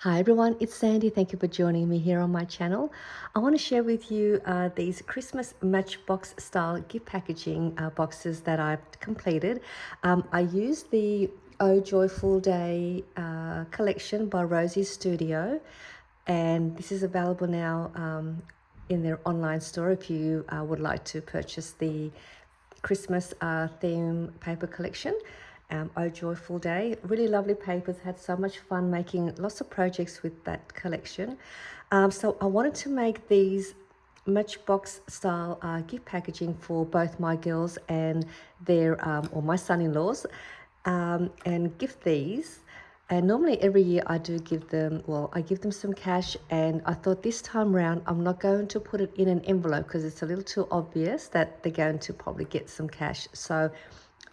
Hi everyone, it's Sandy. Thank you for joining me here on my channel. I want to share with you these Christmas Matchbox style gift packaging boxes that I've completed. I used the Oh Joyful Day collection by Rosie Studio, and this is available now in their online store if you would like to purchase the Christmas theme paper collection. Oh Joyful Day, really lovely papers. Had so much fun making lots of projects with that collection. So I wanted to make these Matchbox style gift packaging for both my girls and their or my son-in-laws, and gift these. And normally every year I do give them, well, I give them some cash, and I thought this time around I'm not going to put it in an envelope because it's a little too obvious that they're going to probably get some cash. So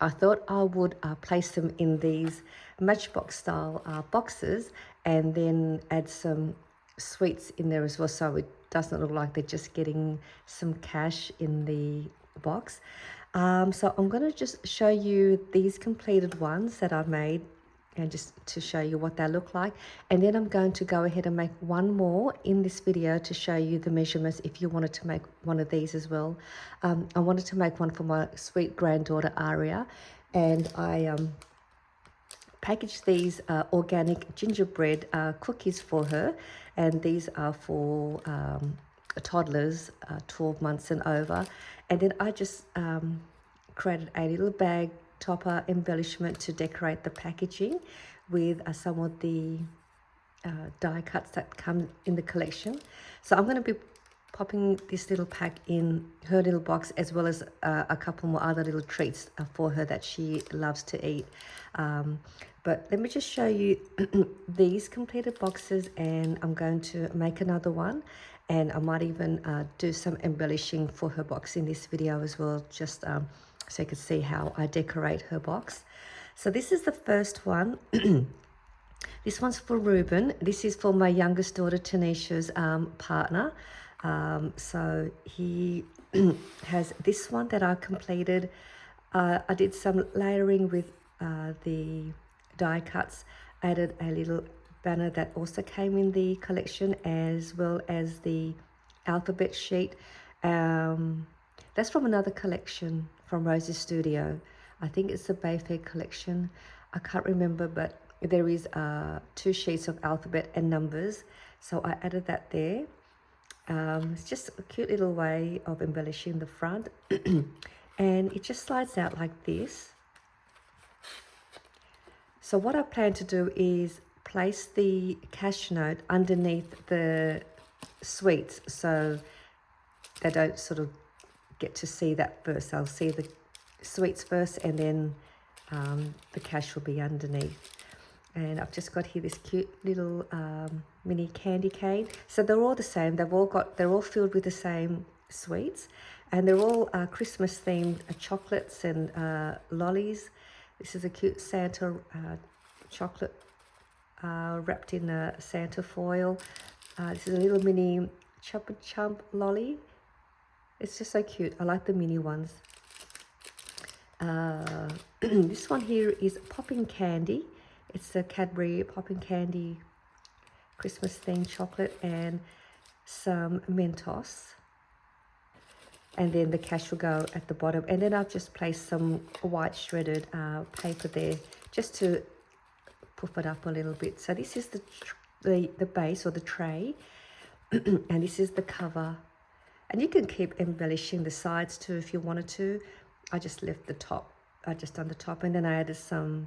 I thought I would place them in these Matchbox style boxes and then add some sweets in there as well, so it doesn't look like they're just getting some cash in the box. So I'm going to just show you these completed ones that I've made, and just to show you what they look like, and then I'm going to go ahead and make one more in this video to show you the measurements if you wanted to make one of these as well. I wanted to make one for my sweet granddaughter Aria, and I packaged these organic gingerbread cookies for her, and these are for toddlers 12 months and over. And then I just created a little bag topper embellishment to decorate the packaging with some of the die cuts that come in the collection. So I'm going to be popping this little pack in her little box, as well as a couple more other little treats for her that she loves to eat. But let me just show you these completed boxes, and I'm going to make another one, and I might even do some embellishing for her box in this video as well, just so you can see how I decorate her box. So this is the first one. This one's for Ruben. This is for my youngest daughter Tanisha's partner. So he has this one that I completed. I did some layering with the die cuts, added a little banner that also came in the collection, as well as the alphabet sheet. That's from another collection from Rosie Studio. I think it's the Bayfair collection. I can't remember, but there is 2 sheets of alphabet and numbers. So I added that there. It's just a cute little way of embellishing the front. And it just slides out like this. So what I plan to do is place the cash note underneath the sweets, so they don't sort of get to see that first. I'll see the sweets first, and then the cash will be underneath. And I've just got here this cute little mini candy cane. So they're all the same. They're all filled with the same sweets, and they're all Christmas themed chocolates and lollies. This is a cute Santa chocolate wrapped in a Santa foil. This is a little mini Chupa Chump lolly. It's just so cute. I like the mini ones. This one here is popping candy. It's a Cadbury popping candy Christmas themed chocolate and some Mentos. And then the cash will go at the bottom. And then I've just placed some white shredded paper there just to puff it up a little bit. So this is the base or the tray. And this is the cover. And you can keep embellishing the sides too if you wanted to. I just left the top, just on the top. And then I added some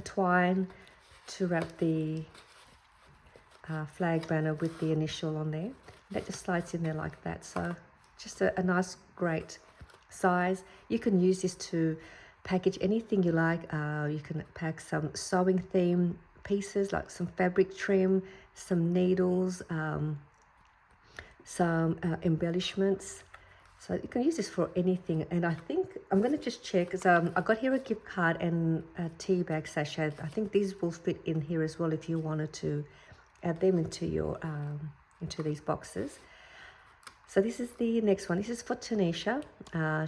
twine to wrap the flag banner with the initial on there. That just slides in there like that. So just a nice, great size. You can use this to package anything you like. You can pack some sewing theme pieces, like some fabric trim, some needles, some embellishments. So you can use this for anything. And I think I'm going to just check, because I got here a gift card and a tea bag sachet. I think these will fit in here as well if you wanted to add them into your into these boxes. So this is the next one. This is for Tanisha.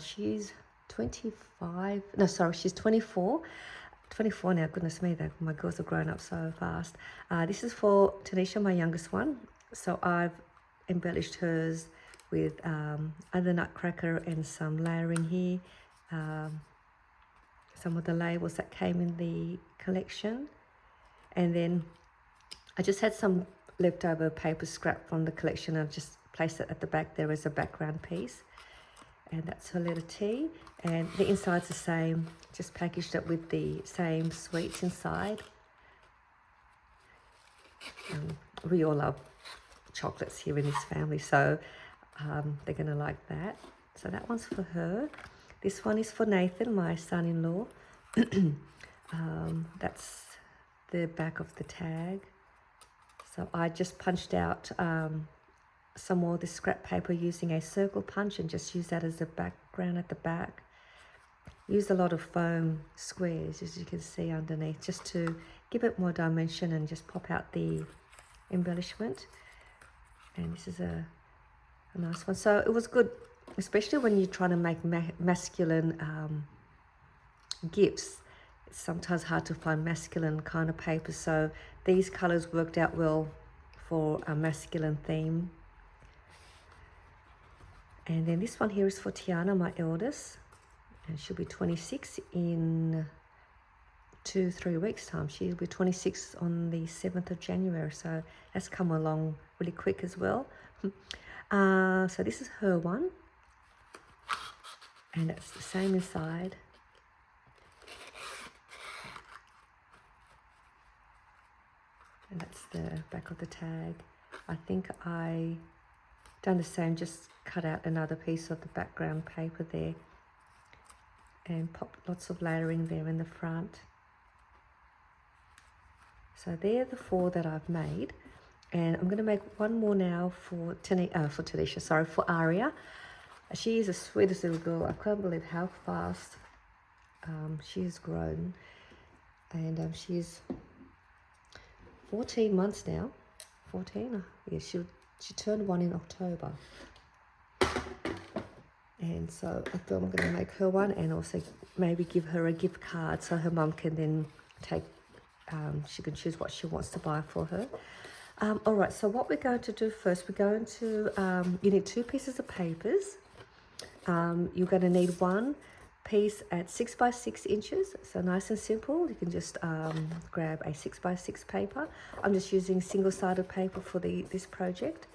She's 25. No, sorry, she's 24. 24 now, goodness me, my girls have grown up so fast. This is for Tanisha, my youngest one. So I've embellished hers with other nutcracker and some layering here. Some of the labels that came in the collection. And then I just had some leftover paper scrap from the collection. I've just placed it at the back there as a background piece. And that's her letter T. And the inside's the same, just packaged it with the same sweets inside. We all love chocolates here in this family, so they're gonna like that. So that one's for her. This one is for Nathan, my son-in-law. That's the back of the tag. So I just punched out some more of the scrap paper using a circle punch and just use that as a background at the back. Use a lot of foam squares, as you can see underneath, just to give it more dimension and just pop out the embellishment. And this is a nice one. So it was good, especially when you're trying to make masculine gifts. It's sometimes hard to find masculine kind of paper, so these colors worked out well for a masculine theme. And then this one here is for Tiana, my eldest, and she'll be 26 in 2-3 weeks time. She'll be 26 on the 7th of January, so that's come along really quick as well. So this is her one, and it's the same inside. And that's the back of the tag. I think I done the same, just cut out another piece of the background paper there and pop lots of layering there in the front. So they're the 4 that I've made, and I'm going to make one more now for Tanisha, sorry, for Aria. She is the sweetest little girl. I can't believe how fast she's grown, and she's 14 months now. 14? Yeah, she turned 1 in October. And so I thought I'm going to make her one and also maybe give her a gift card so her mum can then take, she can choose what she wants to buy for her. All right, so what we're going to do first, we're going to, you need 2 pieces of papers. You're going to need one piece at 6 by 6 inches, so nice and simple. You can just grab a 6 by 6 paper. I'm just using single-sided paper for this project.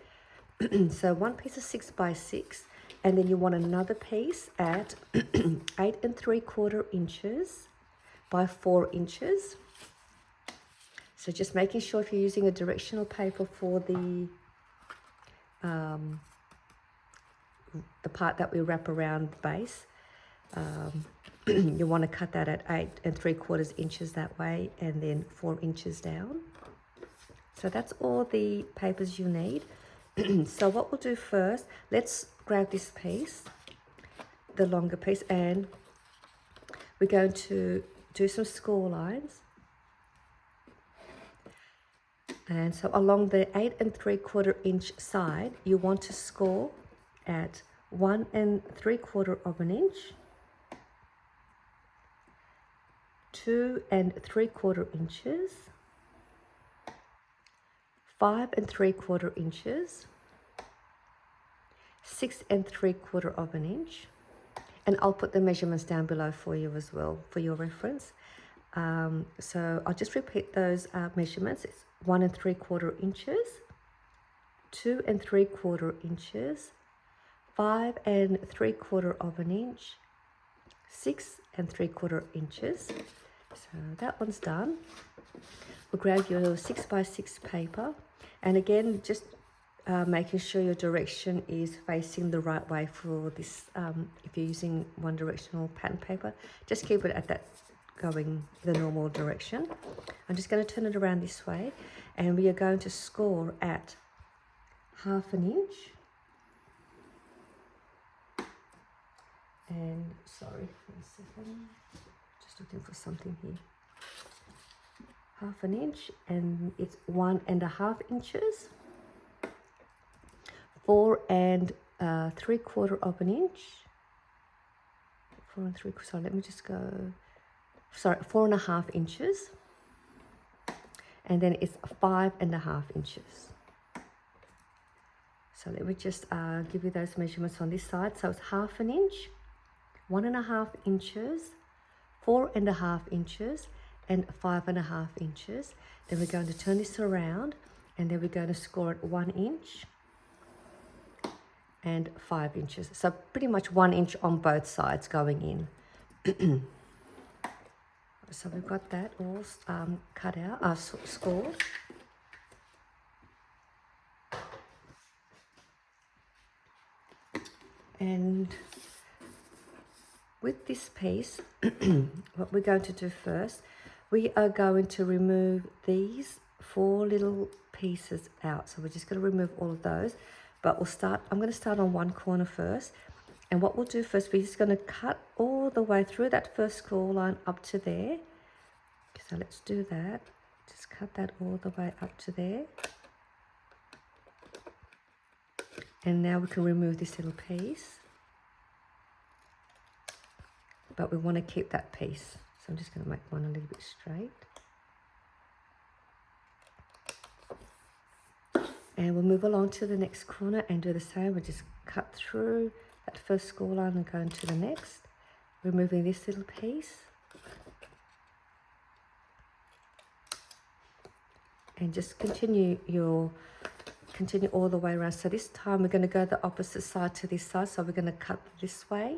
So one piece of 6 by 6, and then you want another piece at 8 3/4 inches by 4 inches. So just making sure if you're using a directional paper for the part that we wrap around the base, you want to cut that at 8 3/4 inches that way, and then 4 inches down. So that's all the papers you need. So what we'll do first, let's grab this piece, the longer piece, and we're going to do some score lines. And so along the 8 3/4 inch side, you want to score at 1 3/4 inch, 2 3/4 inches, 5 3/4 inches, 6 3/4 inch, and I'll put the measurements down below for you as well for your reference. So I'll just repeat those measurements. It's 1 3/4 inches, 2 3/4 inches, 5 3/4 inch, 6 3/4 inches. So that one's done. We'll grab your 6 by 6 paper, and again, just making sure your direction is facing the right way for this. If you're using one directional pattern paper, just keep it at that, going the normal direction. I'm just going to turn it around this way, and we are going to score at 1/2 inch. And sorry, 1 second, just looking for something here. 1/2 inch, and it's 1 1/2 inches, 4 3/4 inch, 4 3/4. So let me just go 4.5 inches, and then it's 5.5 inches. So let me just give you those measurements on this side. So it's 1/2 inch, 1.5 inches, 4.5 inches, and 5.5 inches. Then we're going to turn this around, and then we're going to score it 1 inch and 5 inches. So pretty much 1 inch on both sides going in. So we've got that all cut out, scored. And with this piece, what we're going to do first, we are going to remove these 4 little pieces out. So we're just going to remove all of those, but I'm going to start on one corner first. And what we'll do first, we're just going to cut all the way through that first score line up to there. So let's do that. Just cut that all the way up to there. And now we can remove this little piece. But we want to keep that piece. So I'm just going to make one a little bit straight. And we'll move along to the next corner and do the same. We'll just cut through that first score line and go into the next. Removing this little piece. And just continue all the way around. So this time we're going to go the opposite side to this side. So we're going to cut this way.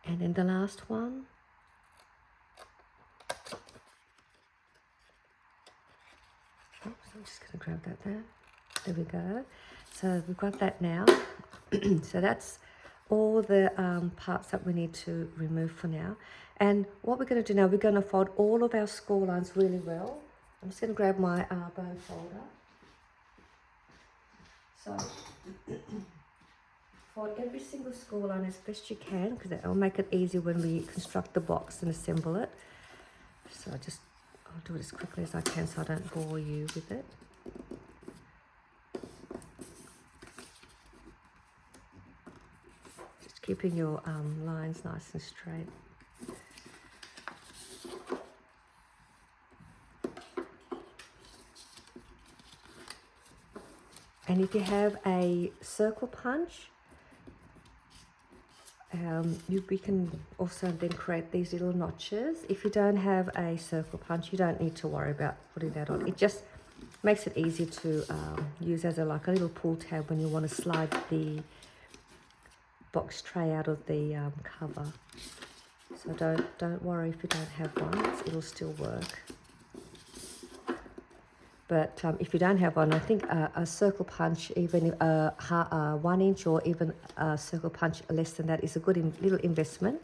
And then the last one. Oops, I'm just going to grab that there. There we go. So we've got that now. So that's all the parts that we need to remove for now. And what we're going to do now, we're going to fold all of our score lines really well. I'm just going to grab my bone folder. So fold every single score line as best you can, because that will make it easy when we construct the box and assemble it. So I'll do it as quickly as I can so I don't bore you with it. Just keeping your lines nice and straight. And if you have a circle punch, we can also then create these little notches. If you don't have a circle punch, you don't need to worry about putting that on. It just makes it easier to use as a little pull tab when you want to slide the box tray out of the cover. So don't worry if you don't have one, it'll still work. But if you don't have one, I think a circle punch, even 1 inch or even a circle punch less than that, is a good little investment,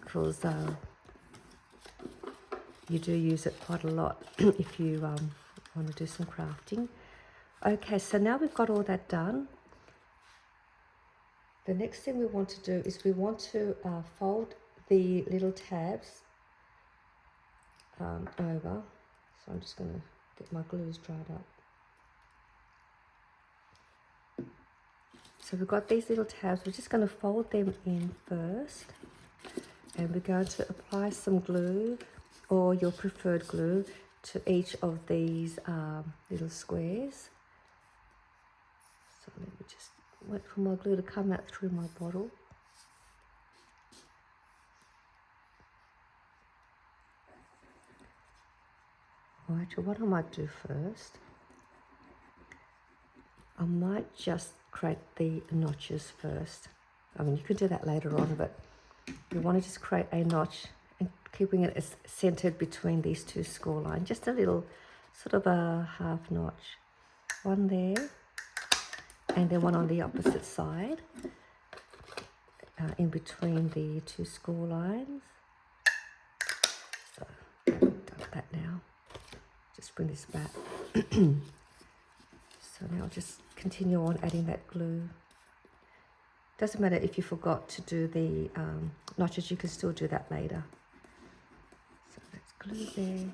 because you do use it quite a lot if you want to do some crafting. Okay, so now we've got all that done. The next thing we want to do is we want to fold the little tabs over. So I'm just going to get my glues dried up. So we've got these little tabs. We're just going to fold them in first, and we're going to apply some glue or your preferred glue to each of these little squares. So let me just wait for my glue to come out through my bottle. Or actually, what I might do first, I might just create the notches first. I mean, you can do that later on, but you want to just create a notch and keeping it as centered between these two score lines. Just a little, sort of a half notch. One there, and then one on the opposite side, in between the two score lines. So, I've done that now. Just bring this back. So now I'll just continue on adding that glue. Doesn't matter if you forgot to do the notches, you can still do that later. So that's glue there.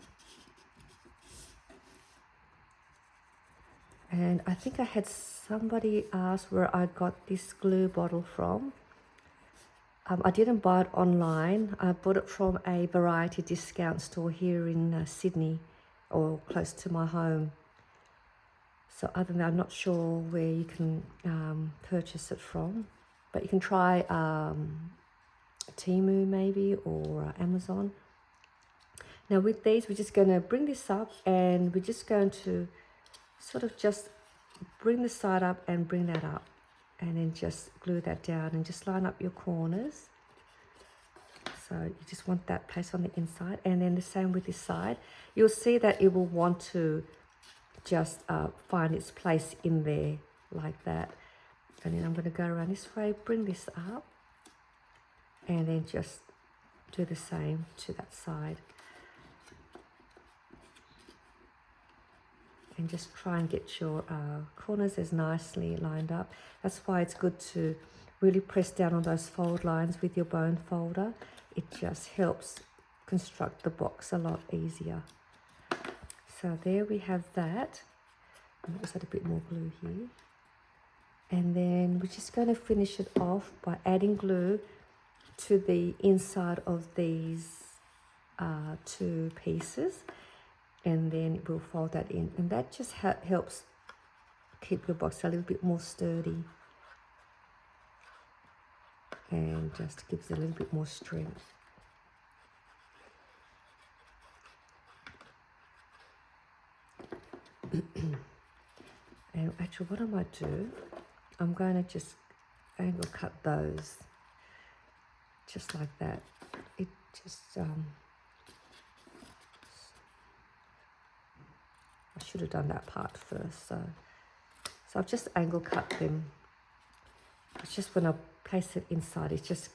And I think I had somebody ask where I got this glue bottle from. I didn't buy it online. I bought it from a variety discount store here in Sydney, or close to my home. So other than that, I'm not sure where you can purchase it from, but you can try Temu maybe, or Amazon. Now with these, we're just going to bring this up, and we're just going to sort of just bring this side up and bring that up, and then just glue that down and just line up your corners. So you just want that placed on the inside, and then the same with this side. You'll see that it will want to just find its place in there like that. And then I'm going to go around this way, bring this up, and then just do the same to that side. And just try and get your corners as nicely lined up. That's why it's good to really press down on those fold lines with your bone folder. It just helps construct the box a lot easier. So there we have that. I'll just add a bit more glue here. And then we're just going to finish it off by adding glue to the inside of these two pieces. And then we'll fold that in. And that just helps keep your box a little bit more sturdy. And just gives it a little bit more strength. And actually what I might do, I'm going to just angle cut those just like that. It just I should have done that part first. So I've just angle cut them. It's just when I place it inside, it's just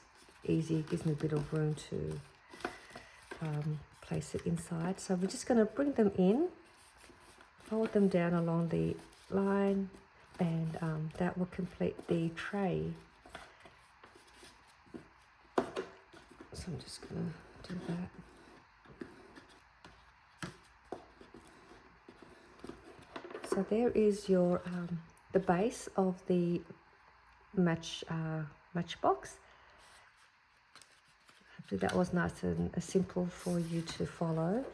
easy. It gives me a bit of room to place it inside. So we're just going to bring them in, fold them down along the line, and that will complete the tray. So I'm just going to do that. So there is your the base of the matchbox. Hopefully that was nice and simple for you to follow.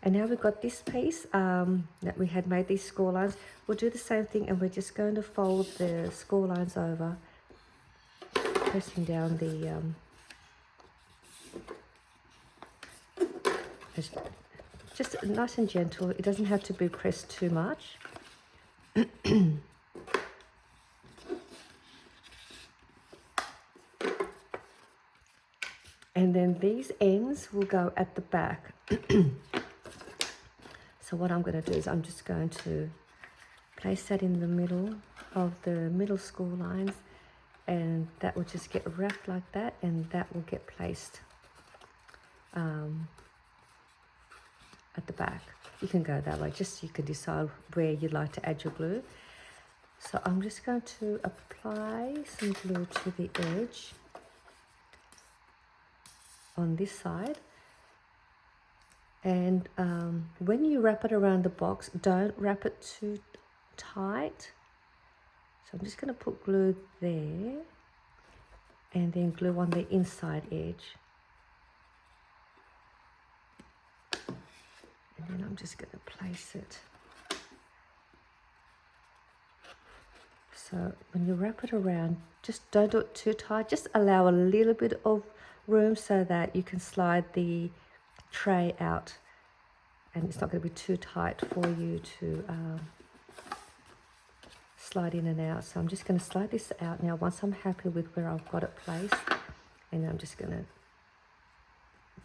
And now we've got this piece that we had made these score lines. We'll do the same thing, and we're just going to fold the score lines over, pressing down the just nice and gentle. It doesn't have to be pressed too much. And then these ends will go at the back. So what I'm going to do is I'm just going to place that in the middle of the middle score lines, and that will just get wrapped like that, and that will get placed at the back. You can go that way, just you can decide where you'd like to add your glue. So I'm just going to apply some glue to the edge on this side. And when you wrap it around the box, don't wrap it too tight. So I'm just going to put glue there, and then glue on the inside edge. And then I'm just going to place it. So when you wrap it around, just don't do it too tight. Just allow a little bit of room so that you can slide the tray out, and it's not going to be too tight for you to slide in and out. So I'm just going to slide this out now once I'm happy with where I've got it placed, and I'm just going to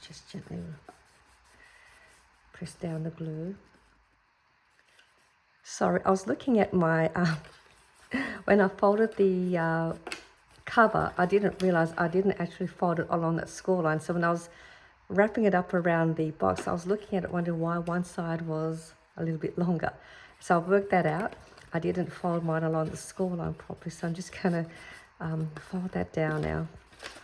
just gently press down the glue. Sorry, I was looking at my when I folded the cover, I didn't realize I didn't actually fold it along that score line. So when I was wrapping it up around the box, I was looking at it wondering why one side was a little bit longer. So I've worked that out. I didn't fold mine along the score line properly, so I'm just going to fold that down now,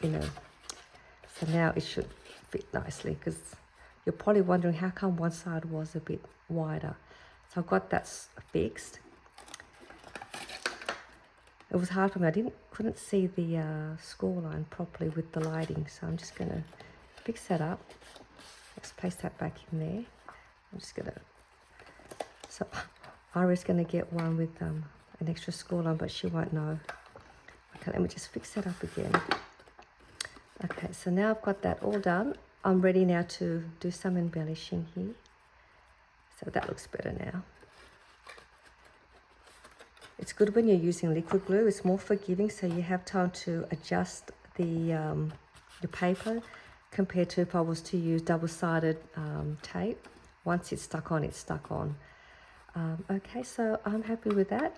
so now it should fit nicely, because you're probably wondering how come one side was a bit wider. So I've got that fixed. it was hard for me. Couldn't see the score line properly with the lighting, so I'm just gonna fix that up. Let's place that back in there. I'm just gonna, so Ira's gonna get one with an extra score line, but she won't know. Okay, let me just fix that up again. Okay, so now I've got that all done. I'm ready now to do some embellishing here. So that looks better now. It's good when you're using liquid glue. It's more forgiving, so you have time to adjust the paper compared to if I was to use double-sided tape. Once it's stuck on, it's stuck on. Okay, so I'm happy with that.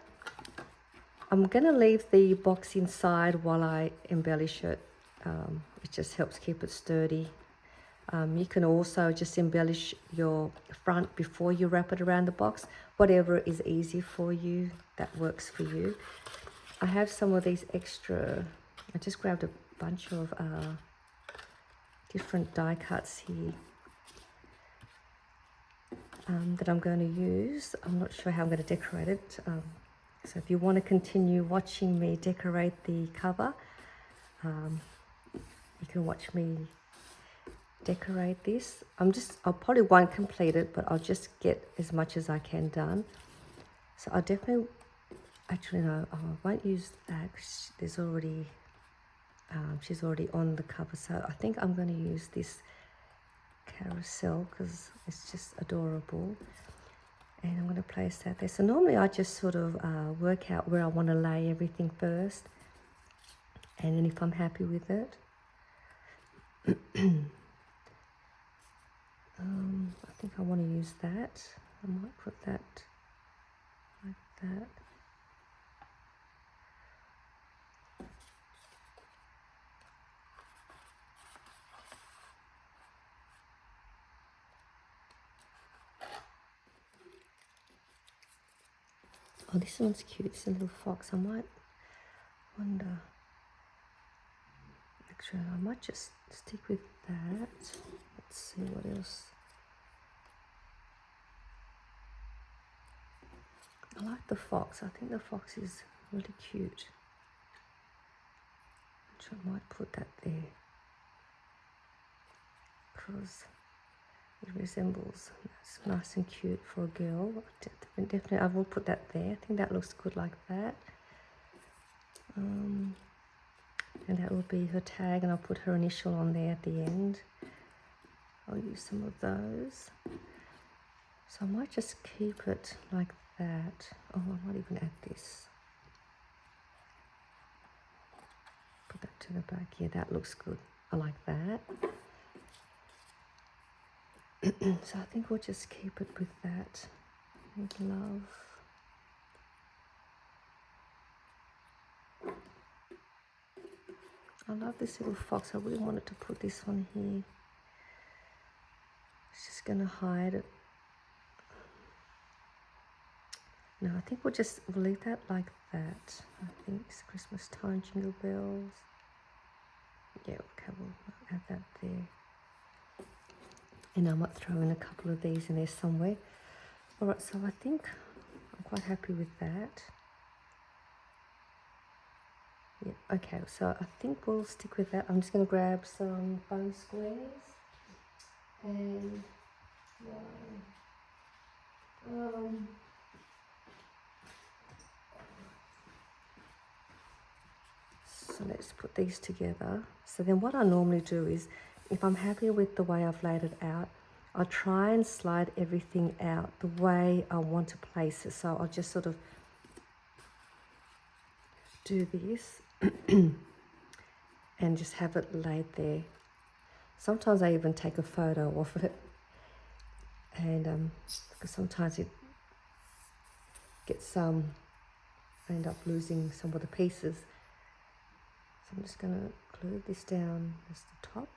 I'm going to leave the box inside while I embellish it. It just helps keep it sturdy. You can also just embellish your front before you wrap it around the box. Whatever is easy for you, that works for you. I have some of these extra, I just grabbed a bunch of different die cuts here that I'm going to use. I'm not sure how I'm going to decorate it. So if you want to continue watching me decorate the cover, you can watch me decorate this. I probably won't complete it, but I'll just get as much as I can done. So I definitely, actually no, I won't use that. There's already, she's already on the cover. So I think I'm going to use this carousel because it's just adorable. And I'm going to place that there. So normally I just sort of work out where I want to lay everything first. And then if I'm happy with it, I think I want to use that. I might put that like that. Oh, this one's cute. It's a little fox. I might wonder. Actually, I might just stick with that. Let's see what else. I like the fox. I think the fox is really cute. Actually, I might put that there because it resembles. It's nice and cute for a girl. Definitely, I will put that there. I think that looks good like that. And that will be her tag, and I'll put her initial on there at the end. I'll use some of those. So I might just keep it like that. Oh, I might even add this. Put that to the back. Yeah, that looks good. I like that. So I think we'll just keep it with that. With love. I love this little fox. I really wanted to put this one here. It's just going to hide it. No, I think we'll leave that like that. I think it's Christmas time, jingle bells. Yeah, okay, we'll add that there. And I might throw in a couple of these in there somewhere. All right, so I think I'm quite happy with that. Yeah, okay, so I think we'll stick with that. I'm just going to grab some foam squares and so let's put these together. So then what I normally do is, if I'm happy with the way I've laid it out, I'll try and slide everything out the way I want to place it. So I'll just sort of do this and just have it laid there. Sometimes I even take a photo of it, and because sometimes it gets I end up losing some of the pieces. So I'm just going to glue this down as the top.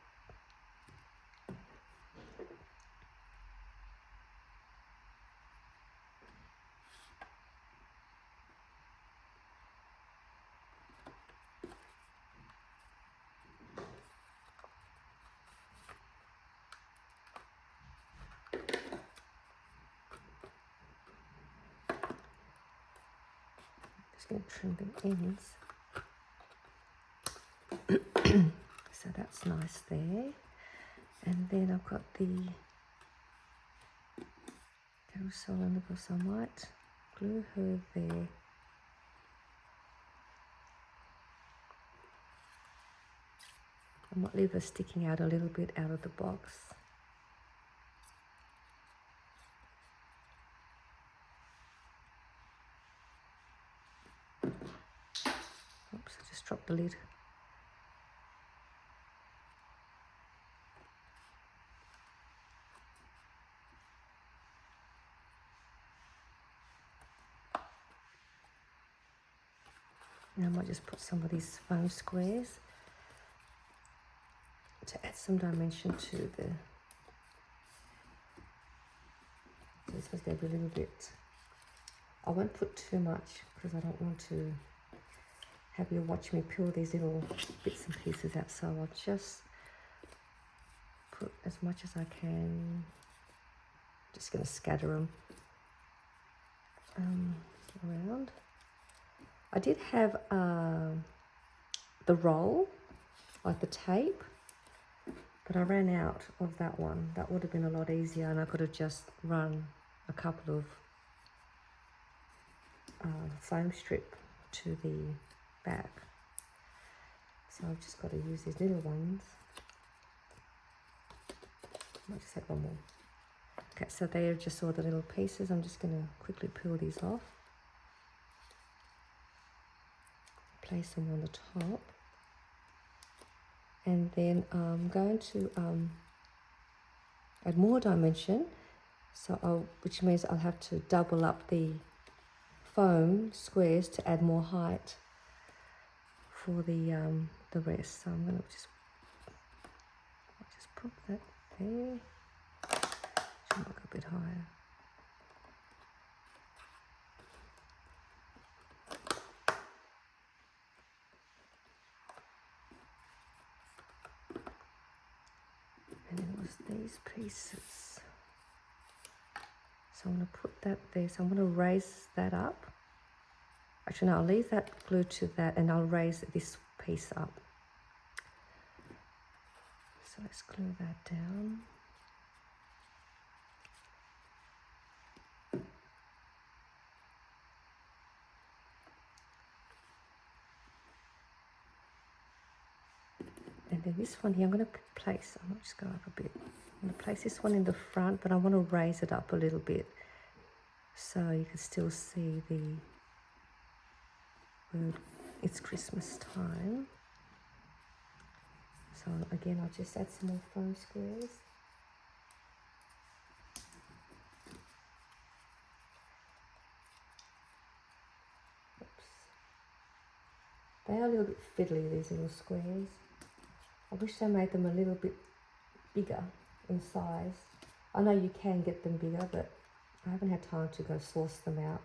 going to trim the ends. So that's nice there. And then I've got the carousel on the bus. I might glue her there. I might leave her sticking out a little bit out of the box. Oops, I just dropped the lid. And I might just put some of these foam squares to add some dimension to the, this was going to be a little bit, I won't put too much because I don't want to have you watch me peel these little bits and pieces out, so I'll just put as much as I can. Just going to scatter them around. I did have the roll, like the tape, but I ran out of that one. That would have been a lot easier, and I could have just run a couple of foam strip to the back. So I've just got to use these little ones. I might just take one more. Okay, so they're just all the little pieces. I'm just going to quickly peel these off. Place them on the top. And then I'm going to add more dimension, which means I'll have to double up the foam squares to add more height for the rest. So I'm going to just put that there. Should look a bit higher. And then it was these pieces. So I'm going to put that there. So I'm going to raise that up. Actually, no, I'll leave that glued to that, and I'll raise this piece up. So let's glue that down. And then this one here, I'm going to place, I might just go up a bit. I'm going to place this one in the front, but I want to raise it up a little bit so you can still see the word, it's Christmas time. So again, I'll just add some more foam squares. Oops. They are a little bit fiddly, these little squares. I wish they made them a little bit bigger in size. I know you can get them bigger, but I haven't had time to go source them out.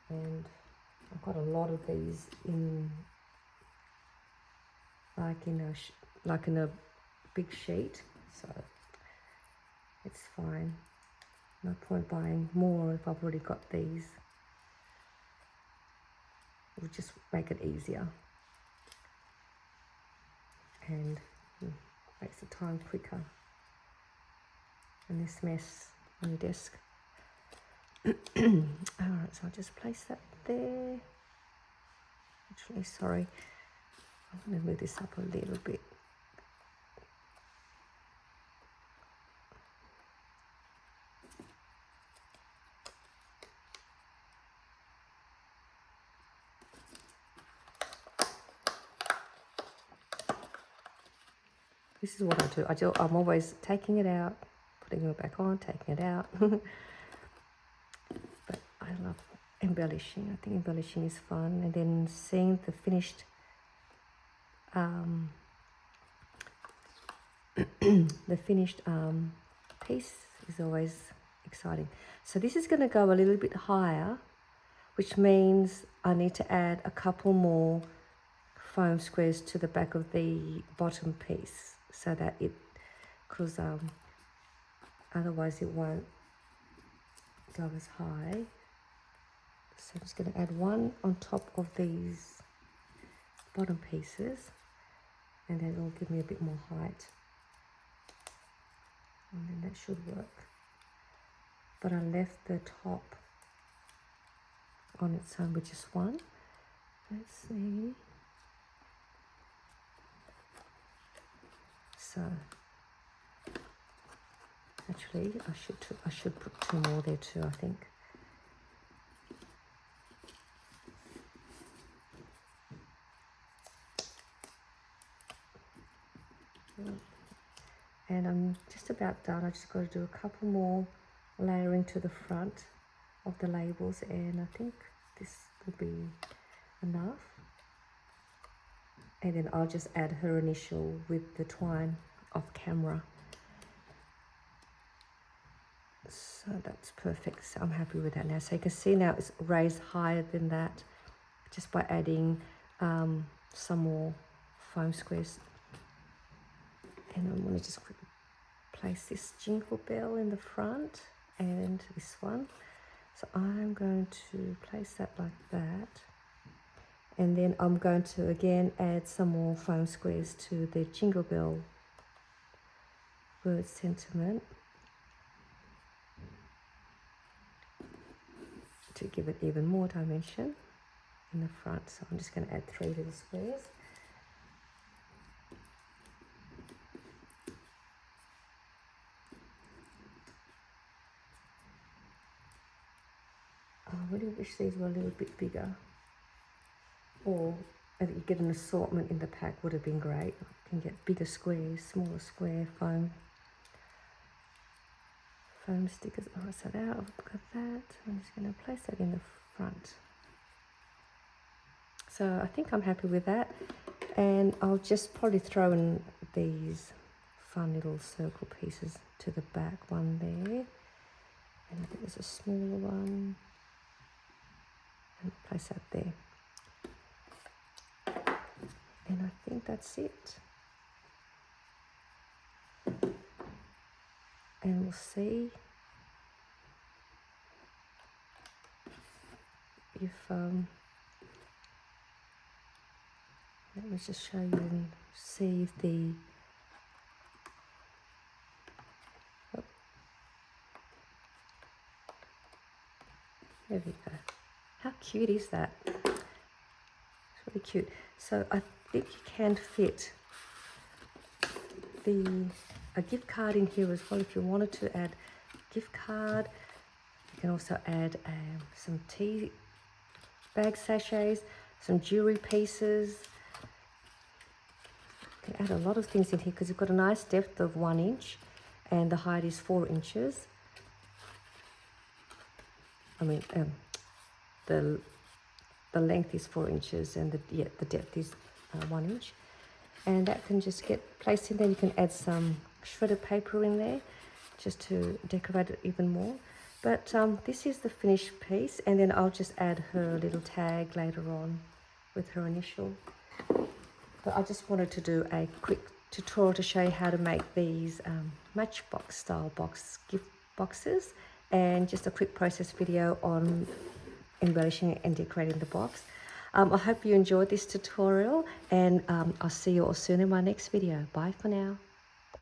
And I've got a lot of these in, like in a big sheet, so it's fine. No point buying more if I've already got these. It'll just make it easier. And makes the time quicker. And this mess on your desk. Alright, so I'll just place that there. Actually, sorry. I'm going to move this up a little bit. This is what I do. I'm always taking it out, putting it back on, taking it out. But I love embellishing. I think embellishing is fun. And then seeing the finished piece is always exciting. So this is going to go a little bit higher, which means I need to add a couple more foam squares to the back of the bottom piece, so that because otherwise it won't go as high. So I'm just going to add one on top of these bottom pieces, and then it'll give me a bit more height. And then that should work. But I left the top on its own with just one. Let's see. So actually I should put two more there too, I think. And I'm just about done. I just got to do a couple more layering to the front of the labels, and I think this will be enough. And then I'll just add her initial with the twine off camera. So that's perfect. So I'm happy with that now. So you can see now it's raised higher than that just by adding some more foam squares. And I'm going to just quickly place this jingle bell in the front and this one. So I'm going to place that like that. And then I'm going to again add some more foam squares to the jingle bell word sentiment to give it even more dimension in the front. So I'm just going to add 3 little squares. I really wish these were a little bit bigger, or if you get an assortment in the pack would have been great. You can get bigger squares, smaller square foam stickers. Oh, so now I've got that. I'm just going to place that in the front. So I think I'm happy with that, and I'll just probably throw in these fun little circle pieces to the back, one there, and I think there's a smaller one. And place that there. And I think that's it. And we'll see if let me just show you and see if the there we go. How cute is that? It's really cute. So I think you can fit a gift card in here as well if you wanted to add a gift card. You can also add some tea bag sachets, some jewelry pieces. You can add a lot of things in here because you've got a nice depth of 1 inch and the height is 4 inches. I mean, the length is 4 inches and the depth is 1 inch, and that can just get placed in there. You can add some shredded paper in there just to decorate it even more. But this is the finished piece, and then I'll just add her little tag later on with her initial. But I just wanted to do a quick tutorial to show you how to make these Matchbox style gift boxes, and just a quick process video on embellishing and decorating the box. I hope you enjoyed this tutorial, and I'll see you all soon in my next video. Bye for now.